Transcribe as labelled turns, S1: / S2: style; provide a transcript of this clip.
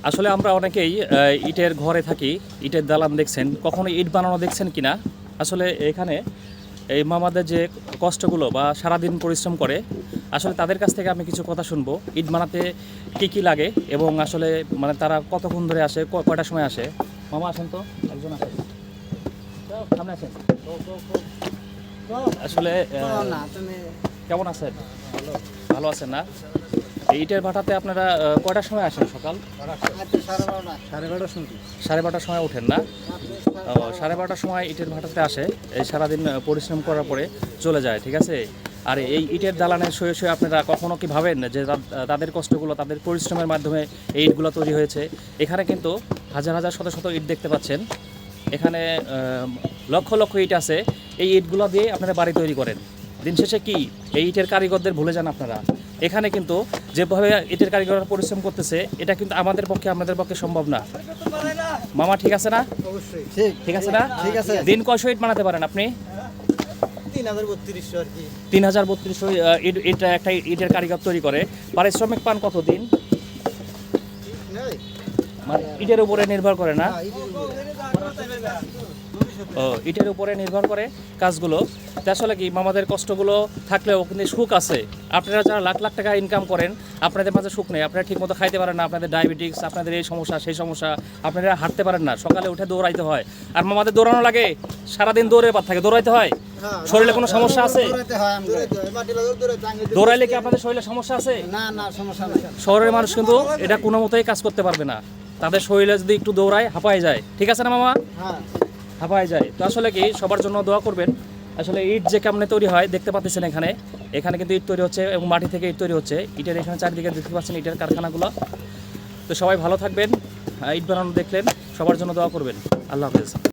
S1: আসলে আমরা অনেকেই ইটের ঘরে থাকি, ইটের দালান দেখছেন, কখনো ইট বানানো দেখছেন কিনা? আসলে এখানে এই মামাদের যে কষ্টগুলো বা সারাদিন পরিশ্রম করে, আসলে তাদের কাছ থেকে আমি কিছু কথা শুনবো। ইট বানাতে কী কী লাগে এবং আসলে মানে তারা কতক্ষণ ধরে আসে, কয়টার সময় আসে। মামা আসেন তো, একজন আসেন, সামনে আসেন। আসলে কেমন আছেন? ভালো আছেন না? এই ইটের ভাটাতে আপনারা কয়টার সময় আসেন? সকাল 12:30 সময় ওঠেন না? ও, 12:30 সময় ইটের ভাটাতে আসে, এই সারাদিন পরিশ্রম করার পরে চলে যায়, ঠিক আছে। আর এই ইটের দালানে শুয়ে শুয়ে আপনারা কখনো কি ভাবেন যে তাদের কষ্টগুলো, তাদের পরিশ্রমের মাধ্যমে এই ইটগুলো তৈরি হয়েছে? এখানে কিন্তু হাজার হাজার শত শত ইট দেখতে পাচ্ছেন। এখানে লক্ষ লক্ষ ইট আছে। এই ইটগুলো দিয়ে আপনারা বাড়ি তৈরি করেন। দিন শেষে কি এই ইটের কারিগরদের ভুলে যান আপনারা? এখানে কিন্তু যেভাবে ইটের কারিগররা পরিশ্রম করতেছে, এটা কিন্তু আমাদের পক্ষে, আপনাদের পক্ষে সম্ভব না। মামা ঠিক আছে না?
S2: অবশ্যই
S1: ঠিক আছে না?
S2: ঠিক আছে।
S1: দিন কয়শো ইট বানাতে পারেন আপনি?
S2: 3032 আর কি।
S1: 3032 ইট, এটা একটা ইটের কারিগর তৈরি করে। পারিশ্রমিক পান কত দিন?
S2: নাই
S1: মানে ইটের উপরে নির্ভর করে না? ও, ইটের উপরে নির্ভর করে কাজগুলো। তা আসলে কি মামাদের কষ্টগুলো থাকলেও কিন্তু সুখ আছে। আপনারা যারা লাখ লাখ টাকা ইনকাম করেন, আপনাদের মাঝে সুখ নেই। আপনারা ঠিকমতো খাইতে পারেন না, আপনাদের ডায়াবেটিস, আপনাদের এই সমস্যা সেই সমস্যা, আপনারা হাঁটতে পারেন না, সকালে উঠে দৌড়াইতে হয়। আর মামাদের দৌড়ানো লাগে, সারাদিন দৌড়ে বাদ থাকে, দৌড়াইতে হয়। শরীরে কোনো সমস্যা আছে? দৌড়াইলে কি আপনাদের শরীরে সমস্যা আছে?
S2: না না, সমস্যা নাই।
S1: শহরের মানুষ কিন্তু এটা কোনো মতেই কাজ করতে পারবে না। তাদের শরীরে যদি একটু দৌড়ায় হাঁপায় যায়, ঠিক আছে না মামা?
S2: হ্যাঁ,
S1: হাঁপায় যায়। তো আসলে কি সবার জন্য দোয়া করবেন। আসলে ইট যে কেমনে তৈরি হয় দেখতে পাচ্ছেন, এখানে এখানে কিন্তু ইট তৈরি হচ্ছে এবং মাটি থেকে ইট তৈরি হচ্ছে। ইটের এখানে চারিদিকে দেখতে পাচ্ছেন ইটের কারখানাগুলো। তো সবাই ভালো থাকবেন। ইট বানানো দেখলেন, সবার জন্য দোয়া করবেন। আল্লাহ হাফেজ।